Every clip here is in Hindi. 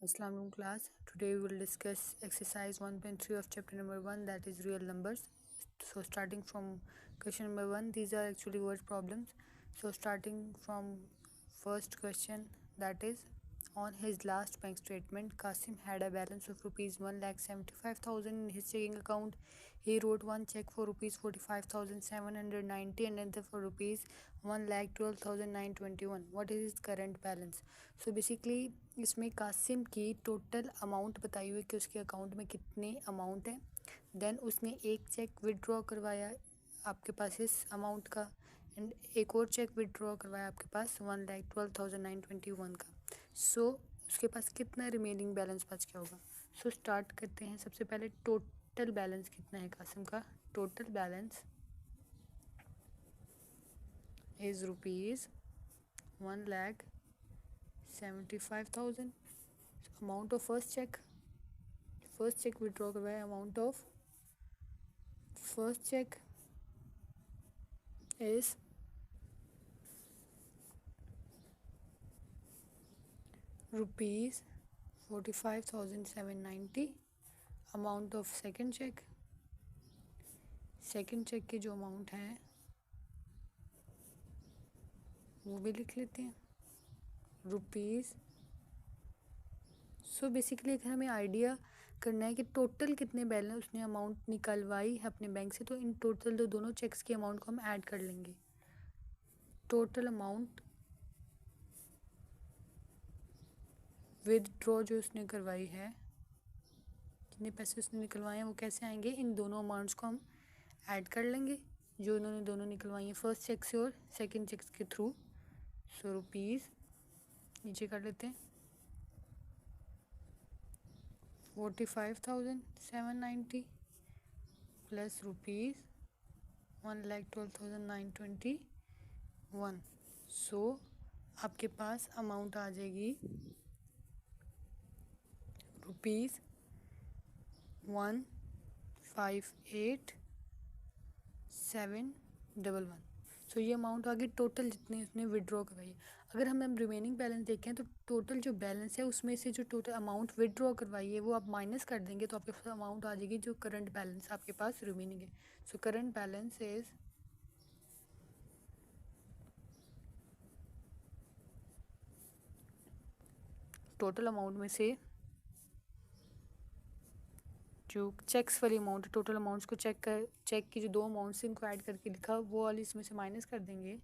Assalamualaikum class. Today we will discuss exercise 1.3 of chapter number 1, that is real numbers. So starting from question number 1, these are actually word problems. So starting from first question, that is, on his last bank statement, Qasim had a balance of rupees 1,75,000 in his checking account. He wrote one check for rupees 45,790 and another for rupees 1,12,921. What is his current balance? So basically इसमें कासिम की टोटल अमाउंट बताई हुई कि उसके अकाउंट में कितने अमाउंट है. देन उसने एक चेक विड्रॉ करवाया आपके पास इस अमाउंट का, एंड एक और चेक विड्रॉ करवाया आपके पास 1,12,921 का. सो उसके पास कितना रिमेनिंग बैलेंस बच गया होगा. सो स्टार्ट करते हैं. सबसे पहले टोटल बैलेंस कितना है कासिम का. Total balance is rupees 1,75,000. Amount of first cheque withdraw करवाया. Amount of first cheque is rupees 45,790. Amount of second cheque की जो अमाउंट है वो भी लिख लेते हैं, रुपीज़. सो बेसिकली अगर हमें आइडिया करना है कि टोटल कितने बैलेंस उसने अमाउंट निकलवाई है अपने बैंक से, तो इन टोटल दोनों चेक्स की अमाउंट को हम ऐड कर लेंगे. टोटल अमाउंट विदड्रॉ जो उसने करवाई है, कितने पैसे उसने निकलवाए हैं, वो कैसे आएंगे, इन दोनों अमाउंट्स को हम ऐड कर लेंगे जो इन्होंने दोनों निकलवाई हैं फर्स्ट चेक से और सेकंड चेक के थ्रू. सो रुपीज़ नीचे कर लेते हैं 45,790 प्लस रुपीज़ 1,12,921. सो आपके पास अमाउंट आ जाएगी रुपीज़ 158,711. सो ये अमाउंट आ गई टोटल जितने उसने विड्रॉ करवाई है. अगर हम रिमेनिंग बैलेंस देखें तो टोटल जो बैलेंस है उसमें से जो टोटल अमाउंट विड्रॉ करवाई है वो आप माइनस कर देंगे तो आपके पास अमाउंट आ जाएगी जो करंट बैलेंस आपके पास रिमेनिंग है. So current balance is total amount में से जो चेक्स वाली अमाउंट, टोटल अमाउंट्स को चेक की जो दो अमाउंट्स इनको ऐड करके लिखा वो वाली इसमें से माइनस कर देंगे.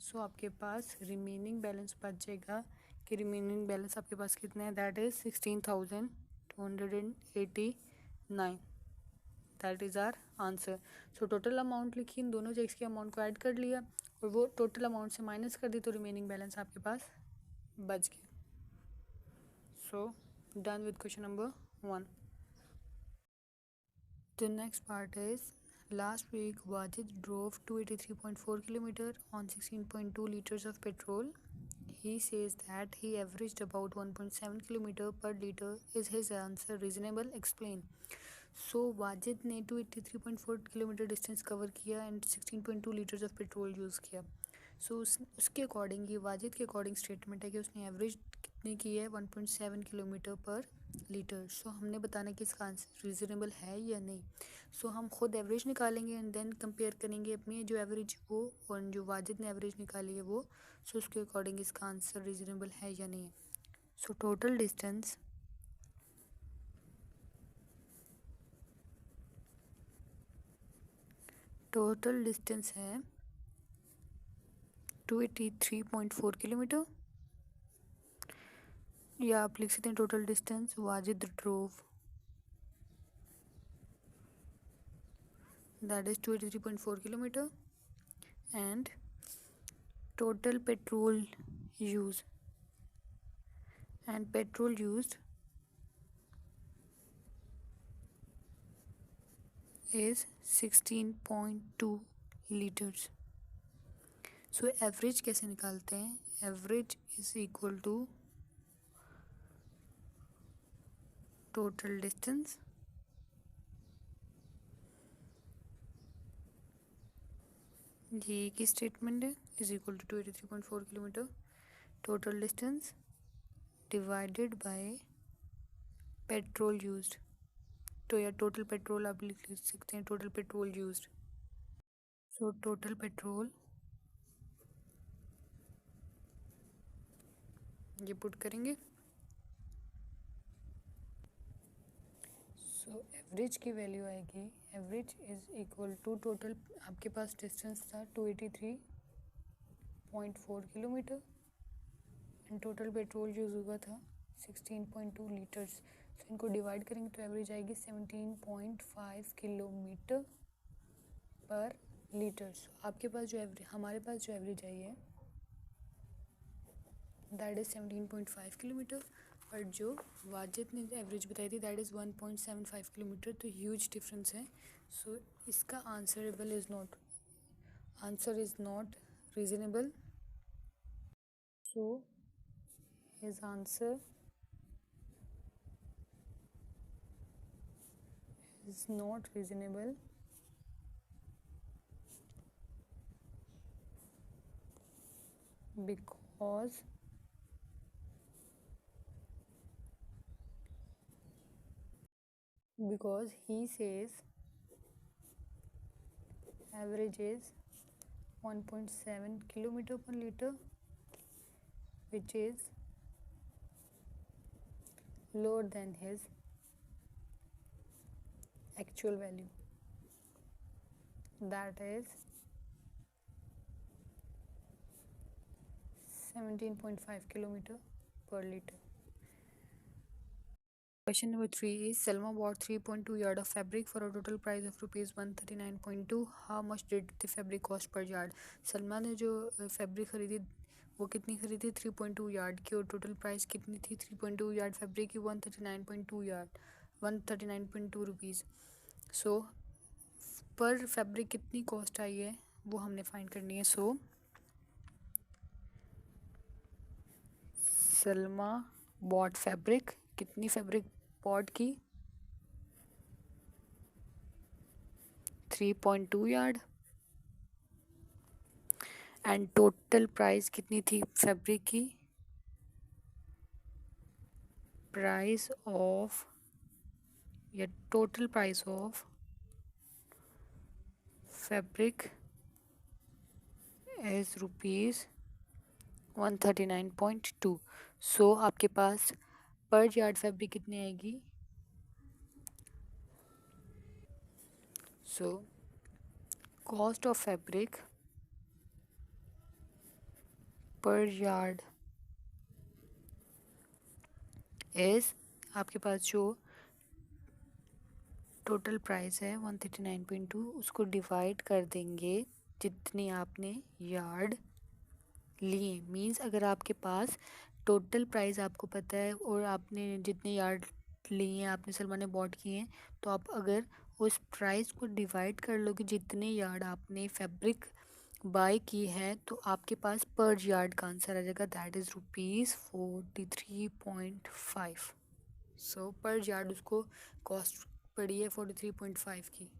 सो आपके पास रिमेनिंग बैलेंस बच जाएगा कि रिमेनिंग बैलेंस आपके पास कितना है, that is 16,289. That is our answer. So total amount लिखी, इन दोनों चेक्स के अमाउंट को ऐड कर लिया और वो टोटल अमाउंट से माइनस कर दी तो रिमेनिंग बैलेंस आपके पास बच गया. सो done with question number 1. The next part is, last week Wajid drove 283.4 km on 16.2 liters of petrol. He says that he averaged about 1.7 km per liter. Is his answer reasonable? Explain. So Wajid ने 283.4 किलोमीटर डिस्टेंस कवर किया and 16.2 litres of petrol use किया. सो उसके अकॉर्डिंग, ये वाजिद के अकॉर्डिंग स्टेटमेंट है कि उसने एवरेज कितनी की है, 1.7 किलोमीटर पर लीटर. सो हमने बताना कि इसका आंसर रीज़नेबल है या नहीं. सो हम खुद एवरेज निकालेंगे एंड देन कंपेयर करेंगे अपनी जो एवरेज वो और जो वाजिद ने एवरेज निकाली है वो. सो उसके अकॉर्डिंग इसका आंसर रीज़नेबल है या नहीं. सो टोटल डिस्टेंस है 283.4 किलोमीटर, या आप लिख सकते हैं total distance Wajid drove, that is 283.4 kilometer, and total petrol used, and petrol used is 16.2 liters. So average कैसे निकालते हैं, average is equal to total distance ये की स्टेटमेंट है, is equal to 283.4 kilometre total distance divided by petrol used, तो या टोटल पेट्रोल आप लिख सकते हैं, total petrol used. So total petrol ये पुट करेंगे। सो एवरेज की वैल्यू आएगी, average is equal to total, आपके पास डिस्टेंस था 283.4 kilometre and total petrol use हुआ था 16.2 लीटर्स। सो इनको डिवाइड करेंगे तो एवरेज आएगी 17.5 किलोमीटर पर लीटर। सो आपके पास जो एवरेज, हमारे पास जो एवरेज आई है दैट इज़ 17.5 किलोमीटर, और जो वाजिद ने एवरेज बताई थी दैट इज़ 1.75 किलोमीटर, तो ह्यूज डिफरेंस है। सो इसका answerable is not, answer is not reasonable. So his answer is not reasonable because he says average is 1.7 kilometer per liter, which is lower than his actual value, that is 17.5 kilometer per liter. Question number 3 is Salma bought 3.2 yard of fabric for a total price of rupees 139.2. How much did the fabric cost per yard? Salma ने जो फैब्रिक खरीदी वो कितनी खरीदी 3.2 यार्ड की, और टोटल प्राइस कितनी थी 3.2 यार्ड फैब्रिक की 139.2 यार्ड 139.2 रुपीज़। सो पर फैब्रिक कितनी कॉस्ट आई है वो हमने फाइंड करनी है। सो सलमा बॉट फैब्रिक, कितनी फैब्रिक बॉट की 3.2 यार्ड, एंड टोटल प्राइस कितनी थी फैब्रिक की, प्राइस ऑफ या total price of fabric is rupees 139.2। सो आपके पास पर यार्ड फैब्रिक कितनी आएगी, सो कॉस्ट ऑफ फैब्रिक पर यार्ड इज, आपके पास जो टोटल प्राइस है 139.2 उसको डिवाइड कर देंगे जितनी आपने यार्ड लिए। मींस अगर आपके पास टोटल प्राइस आपको पता है और आपने जितने यार्ड लिए हैं, आपने सलमान ने बॉट किए हैं, तो आप अगर उस प्राइस को डिवाइड कर लोगे जितने यार्ड आपने फैब्रिक बाय की है, तो आपके पास पर यार्ड का आंसर आ जाएगा, दैट इज़ रुपीज़ 43.5। सो पर यार्ड उसको कॉस्ट पड़ी है 43.5 की।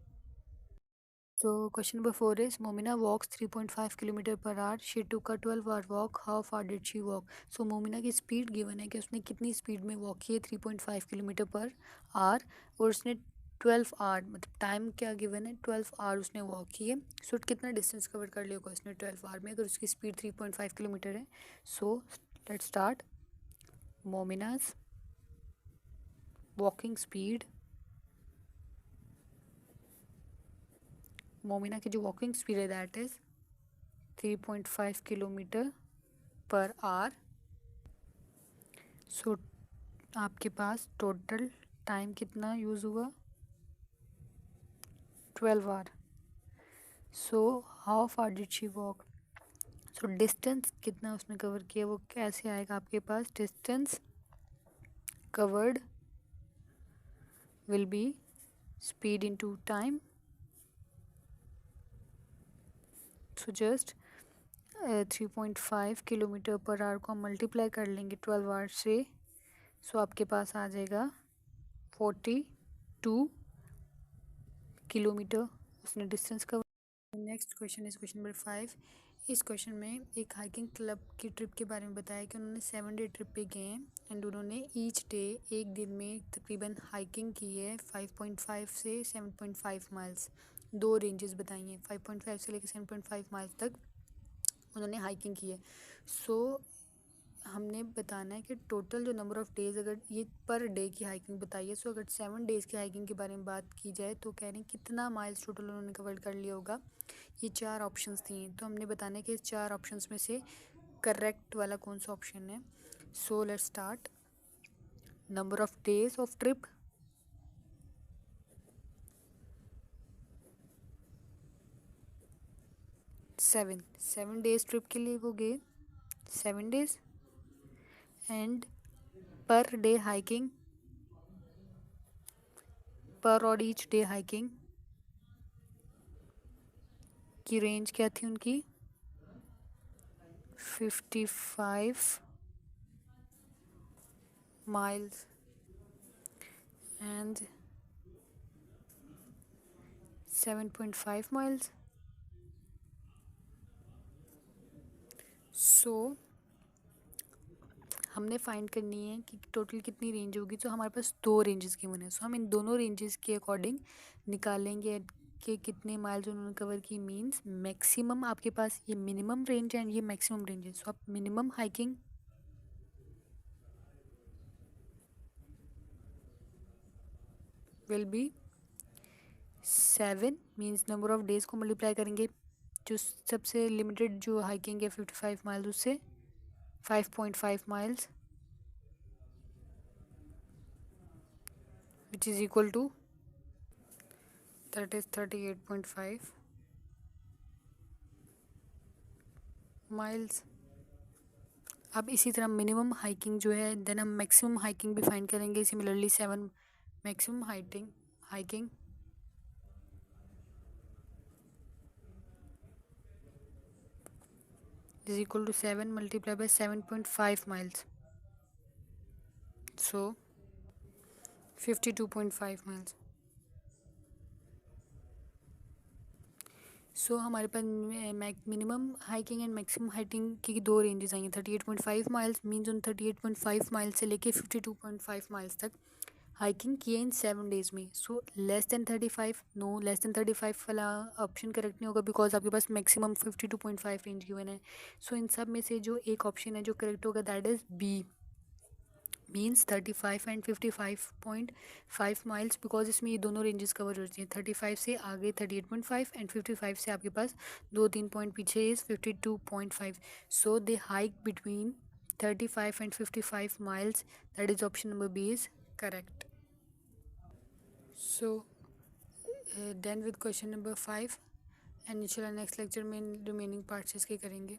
So question number 4 is Momina walks 3.5 kilometre per our, she took a 12-hour walk, how far did she walk? So Momina की स्पीड गिवन है कि उसने कितनी स्पीड में वॉक की है 3.5 किलोमीटर पर आवर, और उसने 12 आवर, मतलब टाइम क्या गिवन है 12 आवर उसने वॉक की है। सो कितना डिस्टेंस कवर कर लिया होगा उसने 12 आवर में, अगर उसकी स्पीड 3.5 किलोमीटर है। So let's start. Momina's walking speed, Momina की जो वॉकिंग स्पीड है that is 3.5 kilometre per hour. So आपके पास टोटल टाइम कितना यूज़ हुआ 12 hour. So how far did she walk, so distance कितना उसने कवर किया वो कैसे आएगा आपके पास, distance covered will be speed into time. So just 3.5 kilometre per hour को हम मल्टीप्लाई कर लेंगे 12 आवर से। सो आपके पास आ जाएगा 42 किलोमीटर उसने distance cover. Next question is question number 5, इस क्वेश्चन में एक हाइकिंग क्लब की ट्रिप के बारे में बताया कि उन्होंने 7 डे ट्रिप पे गए हैं एंड उन्होंने ईच डे एक दिन में तकरीबन हाइकिंग की है 5.5 से 7.5 माइल्स। दो रेंजेस बताई हैं, 5.5 से लेकर 7.5 माइल्स तक उन्होंने हाइकिंग की है। सो हमने बताना है कि टोटल जो नंबर ऑफ़ डेज़, अगर ये पर डे की हाइकिंग बताई है, सो अगर 7 डेज़ की हाइकिंग के बारे में बात की जाए तो कह रहे हैं कितना माइल्स टोटल उन्होंने कवर कर लिया होगा। ये 4 ऑप्शंस दिए हैं, तो हमने बताना है कि इस 4 ऑप्शंस में से करेक्ट वाला कौन सा ऑप्शन है। So let's start. Number of days of trip, 7 days trip के लिए वो गए 7 days. And per day hiking, पर और ईच डे हाइकिंग की रेंज क्या थी उनकी, 55 miles and 7.5 miles. सो हमने फाइंड करनी है कि टोटल कितनी रेंज होगी। तो हमारे पास 2 रेंजेस गिवन है, सो हम इन दोनों रेंजेस के अकॉर्डिंग निकालेंगे कि कितने माइल्स उन्होंने कवर की। मींस मैक्सिमम आपके पास ये मिनिमम रेंज है एंड ये मैक्सिमम रेंज है। सो आप minimum hiking will be 7 means number of days को मल्टीप्लाई करेंगे, जो सबसे लिमिटेड जो हाइकिंग है 55 माइल्स उससे 5.5 miles which is equal to, that is 38.5 miles. अब इसी तरह मिनिमम हाइकिंग जो है, देन हम मैक्सिमम हाइकिंग भी फाइंड करेंगे similarly. 7 maximum hiking is equal to 7 multiplied by 7.5 miles, so 52.5 miles. So हमारे पास minimum hiking and maximum hiking की 2 रेंजेस आई हैं। 38.5 माइल्स मीन्स उन 38.5 माइल्स से लेके 52.5 माइल्स तक हाइकिंग किए इन 7 डेज़ में। So less than 35, no, less than 35 वाला ऑप्शन करेक्ट नहीं होगा बिकॉज आपके पास मैक्सिमम 52.5 रेंज गिवन है। सो इन सब में से जो एक ऑप्शन है जो करेक्ट होगा that is b, means 35 and 55.5 miles, because इसमें ये दोनों रेंजेस कवर होती हैं। 35 से आगे 38.5 एंड 55 से आपके पास 2-3 पॉइंट पीछे is 52.5। So they hike between 35 and 55 miles, that is option number b is correct. So done with question number 5 and इंशाल्लाह नेक्स्ट लेक्चर में रिमेनिंग पार्ट्स इसके करेंगे।